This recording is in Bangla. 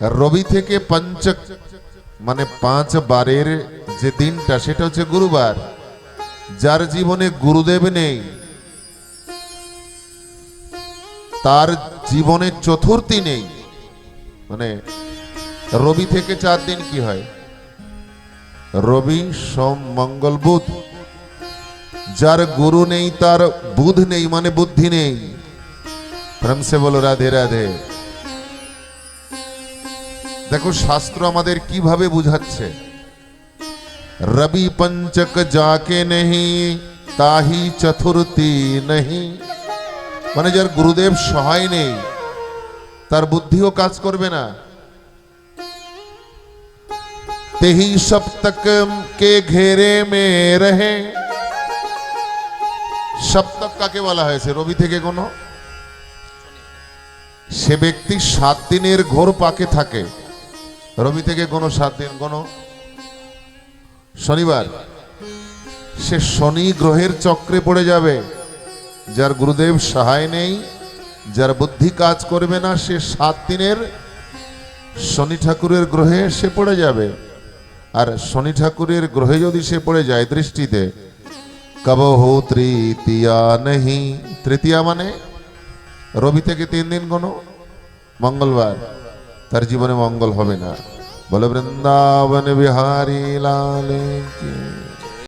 রবি থেকে পঞ্চক মানে 5 বারের যে দিনটা সেটা হচ্ছে গুরুবার। যার জীবনে গুরুদেব নেই তার জীবনে চতুর্থী নেই। মানে রবি থেকে 4 দিন কি হয়? রবি, সোম, মঙ্গল, বুধ। যার গুরু নেই তার বুধ নেই, মানে বুদ্ধি নেই। প্রেম সে বলো রাধে রাধে। দেখো শাস্ত্র আমাদের কিভাবে বুঝাচ্ছে, রবি পঞ্চক যাকে নেহি তাহি চতুর্থী নেহি। মানে যার গুরুদেব সহায় নেই তার বুদ্ধিও কাজ করবে না। তেহি সপ্তক কে ঘেরে মে রহে। সপ্তক কাকে বলা হয়েছে? রবি থেকে কোনো সে ব্যক্তি 7 দিনের ঘোর পাকে থাকে। রবি থেকে কোনো 7 দিন, কোন শনিবার, সে শনি গ্রহের চক্রে পড়ে যাবে। যার গুরুদেব সহায় নেই, যার বুদ্ধি কাজ করবে না, সে 7 দিনের শনি ঠাকুরের গ্রহে সে পড়ে যাবে। আর শনি ঠাকুরের গ্রহে যদি সে পড়ে যায় দৃষ্টিতে, কবহু তৃতীয়া নেহি। তৃতীয়া মানে রবি থেকে 3 দিন কোনো মঙ্গলবার, তার জীবনে মঙ্গল হবে না। বলে বৃন্দাবন বিহারী লাল কি।